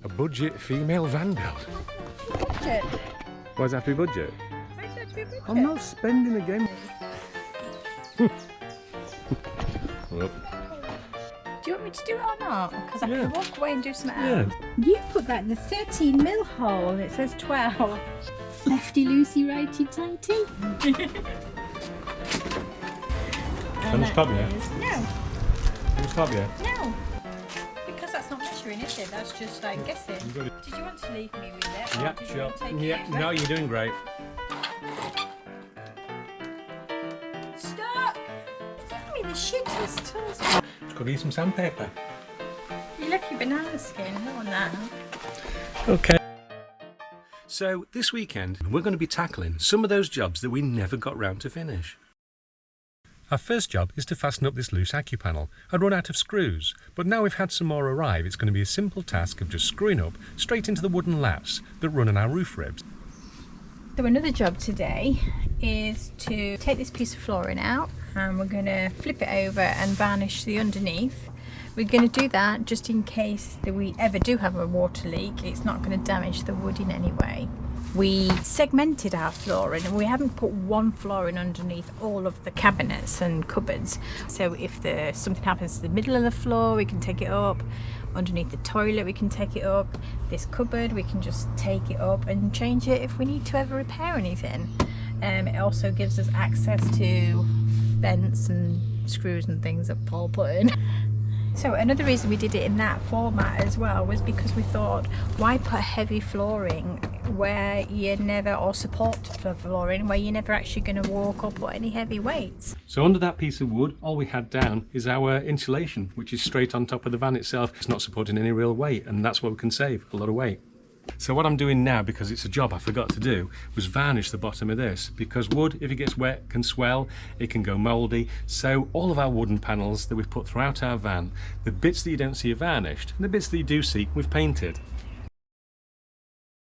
A budget female van build. Budget. Why does it have to be budget? Why does it have to be budget? I'm not spending again. Well, do you want me to do it or not? Because I Yeah. can walk away and do something yeah. else. You put that in the 13mm hole and it says 12. Lefty loosey, righty tighty. Can I stop you? No, Can I stop you? no. Because that's not measuring, is it? That's just like guessing. You got it. Did you want to leave me with it? or Yeah, did you sure. want to take it Yeah, over? no, you're doing great. Stop! Give me the shittest tools. Just got to use some sandpaper. You left your banana skin, I don't want that. Okay. So this weekend we're going to be tackling some of those jobs that we never got round to finish. Our first job is to fasten up this loose panel. I'd run out of screws, but now we've had some more arrive, it's going to be a simple task of just screwing up straight into the wooden lats that run on our roof ribs. So another job today is to take this piece of flooring out and we're going to flip it over and varnish the underneath. We're going to do that just in case that we ever do have a water leak. It's not going to damage the wood in any way. We segmented our flooring and we haven't put one flooring underneath all of the cabinets and cupboards. So if something happens to the middle of the floor, we can take it up. Underneath the toilet, we can take it up. This cupboard, we can just take it up and change it if we need to ever repair anything. It also gives us access to vents and screws and things that Paul put in. So another reason we did it in that format as well was because we thought, why put heavy flooring where you never, or support for flooring where you're never actually going to walk or put any heavy weights. So under that piece of wood, all we had down is our insulation, which is straight on top of the van itself. It's not supporting any real weight, and that's what we can save, a lot of weight. So what I'm doing now, because it's a job I forgot to do, was varnish the bottom of this, because wood, if it gets wet, can swell, it can go mouldy. So all of our wooden panels that we've put throughout our van, the bits that you don't see are varnished, and the bits that you do see, we've painted.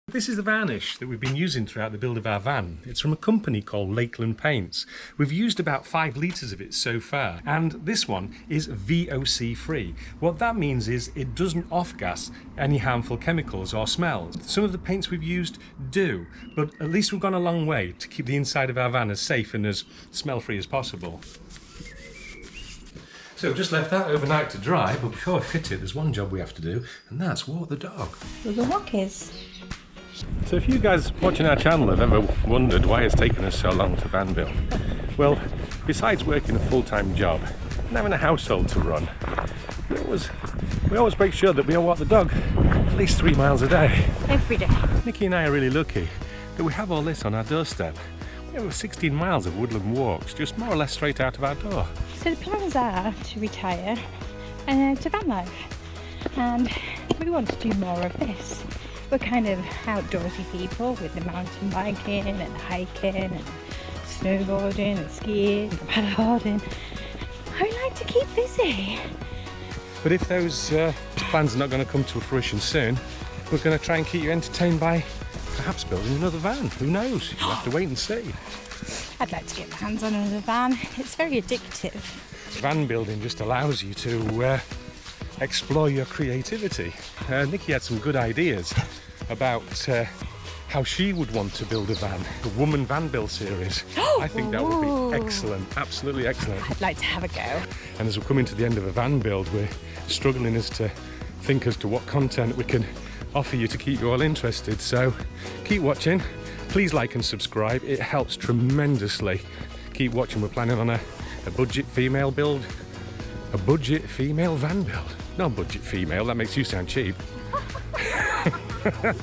This is the varnish that we've been using throughout the build of our van. It's from a company called Lakeland Paints. We've used about 5 litres of it so far, and this one is VOC free. What that means is it doesn't off-gas any harmful chemicals or smells. Some of the paints we've used do, but at least we've gone a long way to keep the inside of our van as safe and as smell-free as possible. So we've just left that overnight to dry, but before we fit it, there's one job we have to do, and that's walk the dog. The walkies. So if you guys watching our channel have ever wondered why it's taken us so long to van build, well, besides working a full-time job and having a household to run, we always make sure that we walk the dog at least 3 miles a day. Every day. Nikki and I are really lucky that we have all this on our doorstep. We have 16 miles of woodland walks, just more or less straight out of our door. So the plans are to retire to van life, and we want to do more of this. We're kind of outdoorsy people with the mountain biking and hiking and snowboarding and skiing and paddleboarding. I like to keep busy. But if those plans are not going to come to fruition soon, we're going to try and keep you entertained by perhaps building another van. Who knows? You'll have to wait and see. I'd like to get my hands on another van. It's very addictive. Van building just allows you to explore your creativity. Nikki had some good ideas about how she would want to build a van, a woman van build series. I think that would be excellent, absolutely excellent. I'd like to have a go. And as we're coming to the end of a van build, we're struggling as to think as to what content we can offer you to keep you all interested. So keep watching, please like and subscribe, it helps tremendously. Keep watching, we're planning on a budget female build, a budget female van build. Not budget female, that makes you sound cheap. A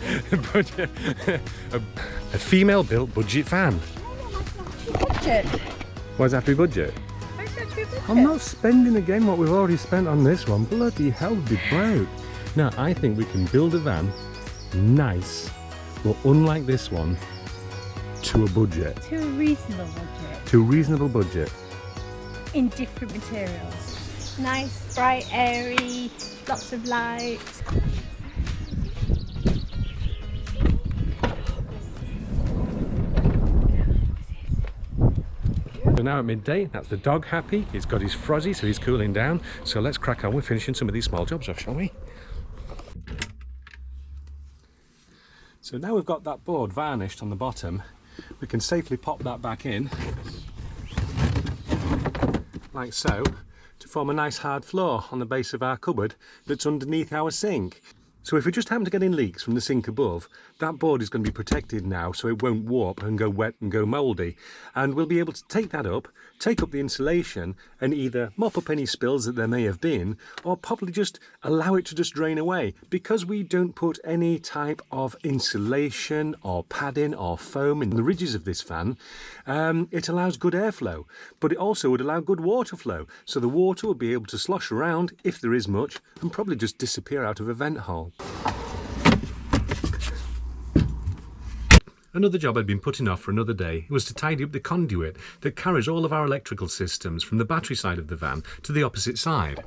female built budget van. Budget. Why does it have to be budget? Why does it have to be budget? I'm not spending again what we've already spent on this one. Bloody hell, be broke. Now, I think we can build a van nice, but unlike this one, to a budget. To a reasonable budget. To a reasonable budget. In different materials. Nice, bright, airy, lots of light. So now at midday, that's the dog happy. He's got his frozzy, so he's cooling down. So let's crack on with finishing some of these small jobs off, shall we? So now we've got that board varnished on the bottom, we can safely pop that back in, like so, to form a nice hard floor on the base of our cupboard that's underneath our sink. So if we just happen to get in leaks from the sink above, that board is going to be protected now so it won't warp and go wet and go mouldy. And we'll be able to take that up, take up the insulation and either mop up any spills that there may have been, or probably just allow it to just drain away. Because we don't put any type of insulation or padding or foam in the ridges of this fan, it allows good airflow, but it also would allow good water flow. So the water will be able to slosh around, if there is much, and probably just disappear out of a vent hole. Another job I'd been putting off for another day was to tidy up the conduit that carries all of our electrical systems from the battery side of the van to the opposite side.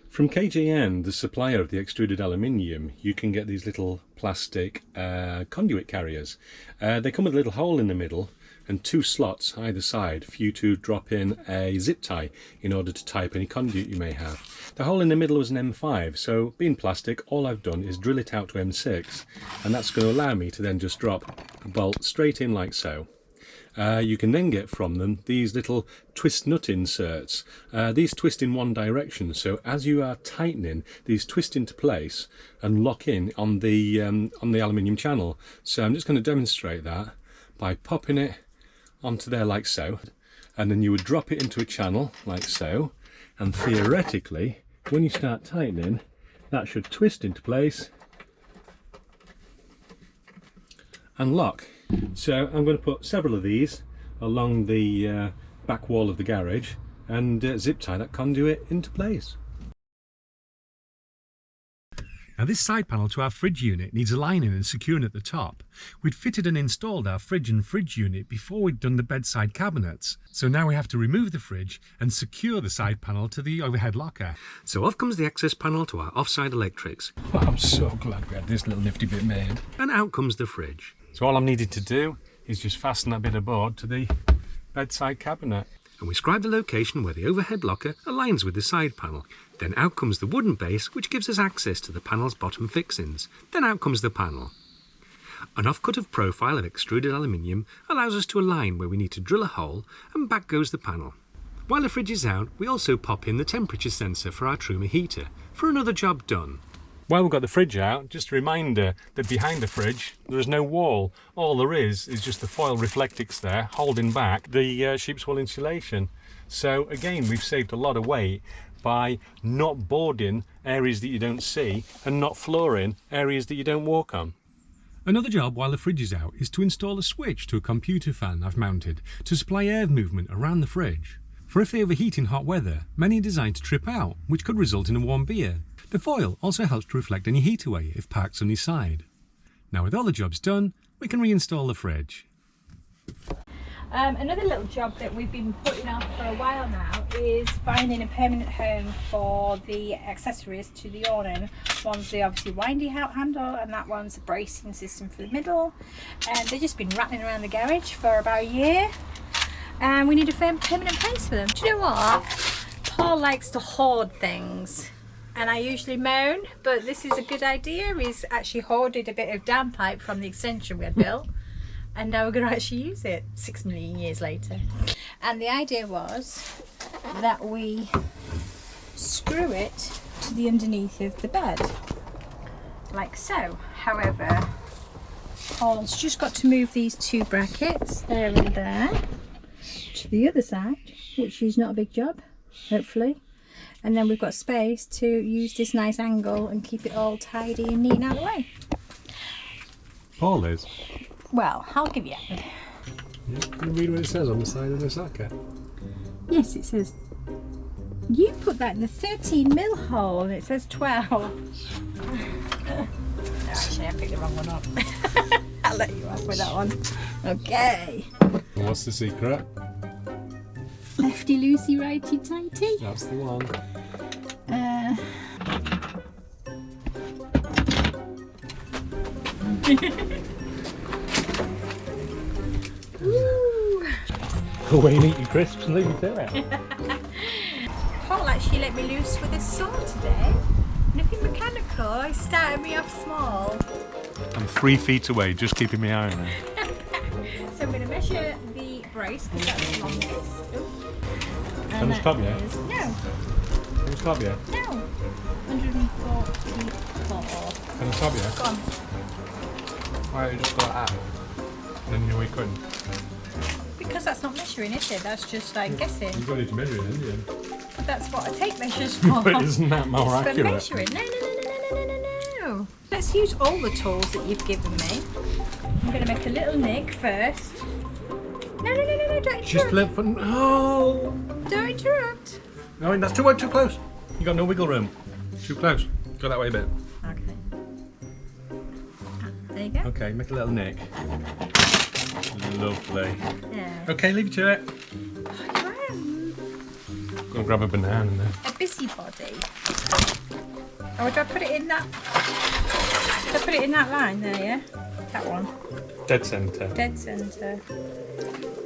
From KJN, the supplier of the extruded aluminium, you can get these little plastic conduit carriers. They come with a little hole in the middle and 2 slots either side for you to drop in a zip tie in order to tie up any conduit you may have. The hole in the middle was an M5, so being plastic, all I've done is drill it out to M6, and that's going to allow me to then just drop a bolt straight in like so. You can then get from them these little twist nut inserts. These twist in one direction, so as you are tightening, these twist into place and lock in on the aluminium channel. So I'm just going to demonstrate that by popping it onto there like so, and then you would drop it into a channel like so, and theoretically when you start tightening that should twist into place and lock. So I'm going to put several of these along the back wall of the garage and zip tie that conduit into place. Now this side panel to our fridge unit needs aligning and securing at the top. We'd fitted and installed our fridge and fridge unit before we'd done the bedside cabinets. So now we have to remove the fridge and secure the side panel to the overhead locker. So off comes the access panel to our offside electrics. Oh, I'm so glad we had this little nifty bit made. And out comes the fridge. So all I'm needed to do is just fasten that bit of board to the bedside cabinet. And we scribe the location where the overhead locker aligns with the side panel. Then out comes the wooden base, which gives us access to the panel's bottom fixings. Then out comes the panel. An offcut of profile of extruded aluminium allows us to align where we need to drill a hole, and back goes the panel. While the fridge is out, we also pop in the temperature sensor for our Truma heater, for another job done. While we've got the fridge out, just a reminder that behind the fridge there is no wall. All there is just the foil reflectix there holding back the sheep's wool insulation. So again, we've saved a lot of weight by not boarding areas that you don't see and not flooring areas that you don't walk on. Another job while the fridge is out is to install a switch to a computer fan I've mounted to supply air movement around the fridge. For if they overheat in hot weather, many are designed to trip out, which could result in a warm beer. The foil also helps to reflect any heat away if parked on his side. Now with all the jobs done, we can reinstall the fridge. Another little job that we've been putting off for a while now is finding a permanent home for the accessories to the awning. One's the obviously windy out handle, and that one's a bracing system for the middle. And they've just been rattling around the garage for about a year, and we need a permanent place for them. Do you know what? Paul likes to hoard things, and I usually moan, but this is a good idea. He's actually hoarded a bit of down pipe from the extension we had built, and now we're going to actually use it 6 million years later. And the idea was that we screw it to the underneath of the bed, like so. However, Paul's just got to move these 2 brackets, there and there, to the other side, which is not a big job, hopefully. And then we've got space to use this nice angle and keep it all tidy and neat out of the way. Paul is? Well, I'll give you it. Yeah, can you read what it says on the side of the socket? Yes, it says, you put that in the 13mm hole and it says 12. No, actually I picked the wrong one up. I'll let you off with that one. Okay. And what's the secret? Lefty loosey, righty tighty. That's the one. Woo. Go away and eat your crisps and leave me to it. Paul actually let me loose with a saw today. Nothing mechanical. He started me off small. I'm 3 feet away, just keeping my eye on her. So I'm going to measure the brace because that's the longest. Can I stop you? No. Can I stop you? No. 144. Can I stop you? Go on. Why don't you just go like that? Then we couldn't. Because that's not measuring, is it? That's just like guessing. You've got it to measure it, haven't you? But that's what a tape measure's for. But isn't that more It's accurate? for measuring. No. Let's use all the tools that you've given me. I'm going to make a little nick first. No, don't interrupt. Just let for... Oh! Don't interrupt. No, that's too close. You got no wiggle room. Too close. Go that way a bit. Okay. There you go. Okay, make a little nick. Lovely. Yeah. Okay, leave it to it. Go and grab a banana there. A busybody. Oh, do I put it in that? Did I put it in that line there, yeah? That one. Dead centre. Dead centre.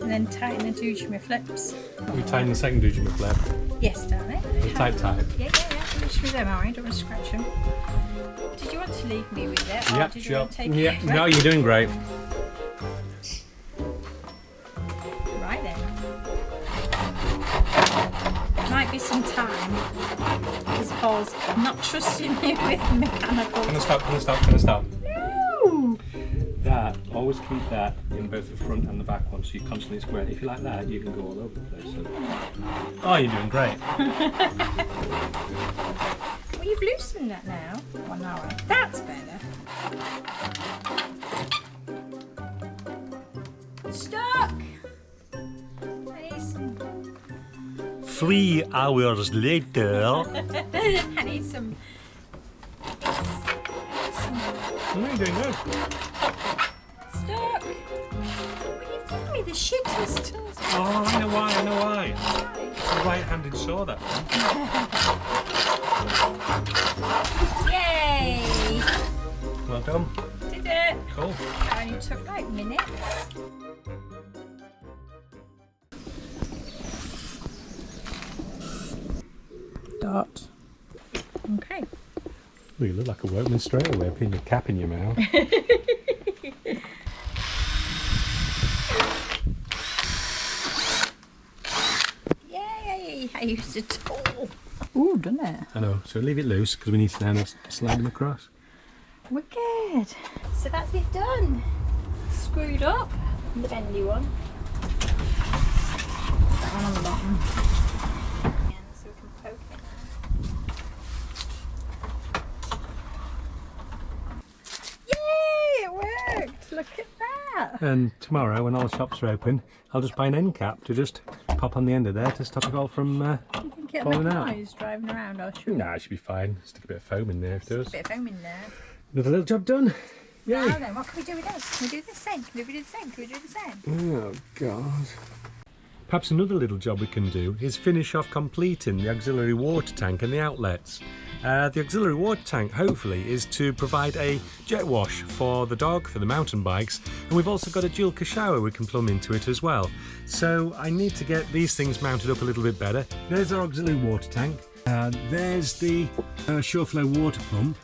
And then tighten the doojima flips. We tighten the second doojima flip. Yes, darling. Tight. Yeah. Finish with them, alright? Don't want to scratch them. Did you want to leave me with it? Or Yeah, did you sure. want to take it? Yeah, no, you're doing great. Right then. Might be some time because Paul's not trusting me with mechanical. Can I stop? No! That, always keep that in both the front and the back one so you're constantly square. If you like that, you can go all over the place. So. Oh, you're doing great. Well, you've loosened that now. Well, now that's better. Stuck! I need some... 3 hours later. I need some... No, you're doing good. Stuck! Well, you've given me the shittest tools. Oh, I know why. It's a right-handed saw, that one. Yay! Well done. Did it! Cool. That only took like minutes. Dot. Okay. Well, you look like a workman straight away, putting your cap in your mouth. Yay! I used a tool. Ooh, done it? I know, so leave it loose because we need to now slide them across. Wicked. So that's it done. Screwed up. The bendy one. That one on the bottom. So we can poke it now. Yay! It worked! Look at that. And tomorrow, when all the shops are open, I'll just buy an end cap to just pop on the end of there to stop it all from Do you think it'll falling make out. noise driving around or should Nah, it should be fine. Stick a bit of foam in there if it a does. bit of foam in there? Another little job done. Yay! Now then, what can we do with this? Can we do the same? Can we do the same? Can we do the same? Oh God. Perhaps another little job we can do is finish off completing the auxiliary water tank and the outlets. The auxiliary water tank, hopefully, is to provide a jet wash for the dog, for the mountain bikes, and we've also got a dual shower we can plumb into it as well. So I need to get these things mounted up a little bit better. There's our auxiliary water tank. There's the Sureflow water pump,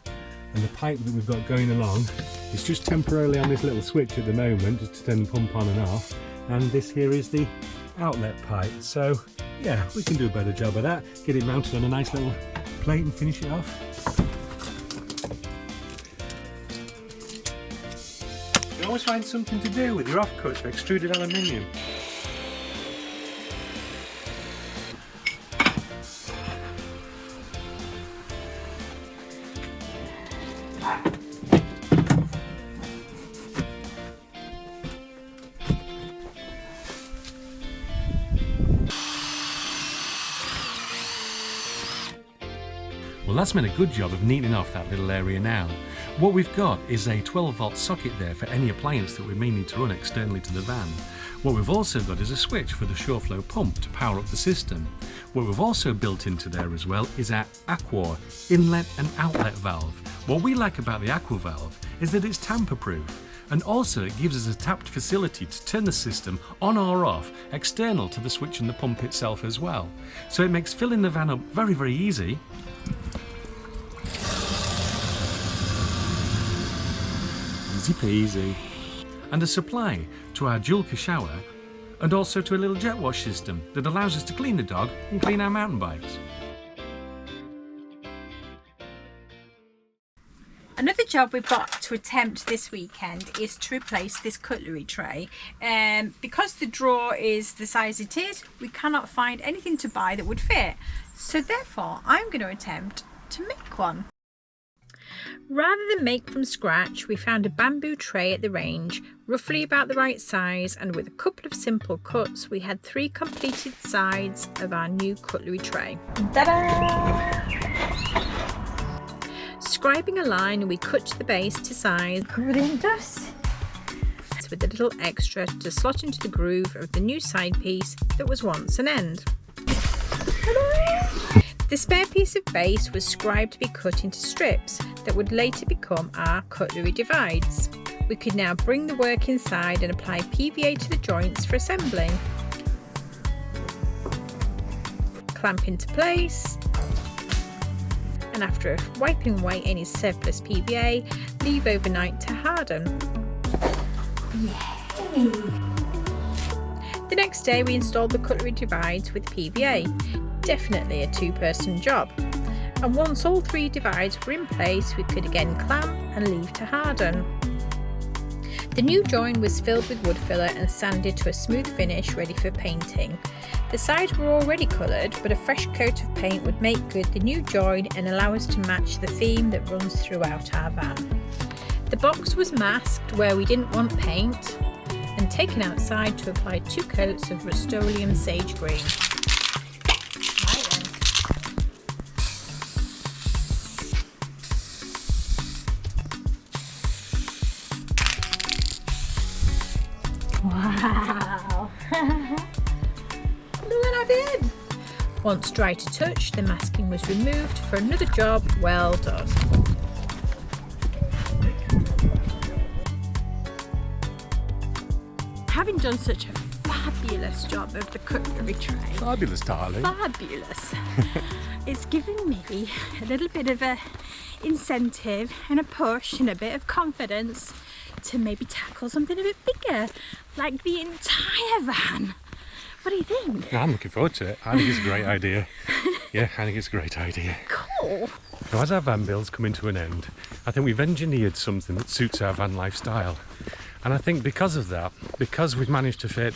and the pipe that we've got going along is just temporarily on this little switch at the moment, just to turn the pump on and off. And this here is the outlet pipe. So yeah, we can do a better job of that. Get it mounted on a nice little plate and finish it off. You always find something to do with your offcuts of extruded aluminium. Well, that's made a good job of neatening off that little area now. What we've got is a 12-volt socket there for any appliance that we may need to run externally to the van. What we've also got is a switch for the Sureflow pump to power up the system. What we've also built into there as well is our Aqua inlet and outlet valve. What we like about the Aqua valve is that it's tamper-proof, and also it gives us a tapped facility to turn the system on or off external to the switch and the pump itself as well. So it makes filling the van up very, very easy. Easy peasy. And a supply to our Julka shower, and also to a little jet wash system that allows us to clean the dog and clean our mountain bikes. Another job we've got to attempt this weekend is to replace this cutlery tray. Because the drawer is the size it is, we cannot find anything to buy that would fit. So therefore, I'm going to attempt to make one. Rather than make from scratch, we found a bamboo tray at the range, roughly about the right size, and with a couple of simple cuts, we had 3 completed sides of our new cutlery tray. Ta-da! Scribing a line, we cut the base to size, covered in dust, with a little extra to slot into the groove of the new side piece that was once an end. The spare piece of base was scribed to be cut into strips that would later become our cutlery divides. We could now bring the work inside and apply PVA to the joints for assembling. Clamp into place, and after wiping away any surplus PVA, leave overnight to harden. Yay! The next day we installed the cutlery divides with PVA. Definitely a 2-person job. And once all 3 divides were in place, we could again clamp and leave to harden. The new join was filled with wood filler and sanded to a smooth finish ready for painting. The sides were already coloured, but a fresh coat of paint would make good the new join and allow us to match the theme that runs throughout our van. The box was masked where we didn't want paint and taken outside to apply 2 coats of Rust-Oleum sage green. Wow! Look what I did! Once dry to touch, the masking was removed for another job well done. Having done such a fabulous job of the cutlery tray. Fabulous, darling. Fabulous. It's given me a little bit of a incentive and a push and a bit of confidence to maybe tackle something a bit bigger, like the entire van. What do you think? I'm looking forward to it. I think it's a great idea. Yeah, I think it's a great idea. Cool. Now, as our van build's coming to an end, I think we've engineered something that suits our van lifestyle. And I think because of that, because we've managed to fit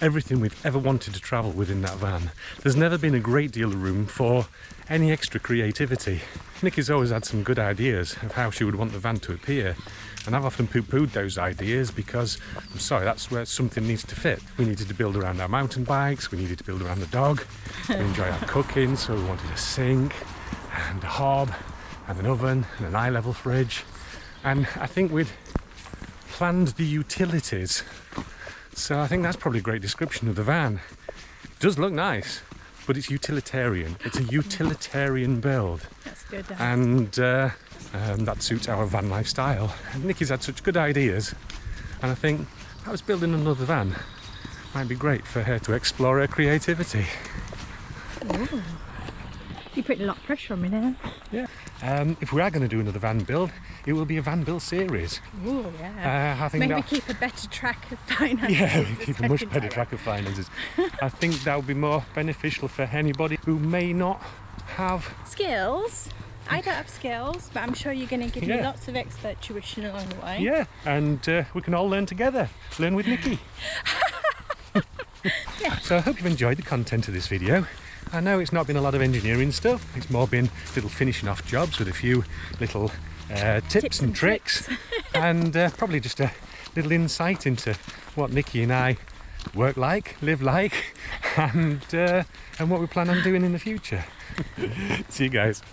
everything we've ever wanted to travel within that van, there's never been a great deal of room for any extra creativity. Nikki's always had some good ideas of how she would want the van to appear, and I've often poo-pooed those ideas because, I'm sorry, that's where something needs to fit. We needed to build around our mountain bikes, we needed to build around the dog, we enjoy our cooking, so we wanted a sink and a hob and an oven and an eye-level fridge, and I think we'd planned the utilities. So I think that's probably a great description of the van. It does look nice, but it's utilitarian. It's a utilitarian build. That's good. And that suits our van lifestyle. And Nikki's had such good ideas, and I think I was building another van. Might be great for her to explore her creativity. Ooh. You're putting a lot of pressure on me now. Yeah. If we are going to do another van build, it will be a van build series. Oh yeah. I think maybe keep a better track of finances. Yeah, we keep a much better track of finances. I think that would be more beneficial for anybody who may not have skills. I don't have skills, but I'm sure you're going to give me lots of expert tuition along the way. Yeah, and we can all learn together. Learn with Nikki. Yeah. So I hope you've enjoyed the content of this video. I know it's not been a lot of engineering stuff, it's more been little finishing off jobs with a few little tips and tricks and probably just a little insight into what Nikki and I work like, live like, and what we plan on doing in the future. See you guys.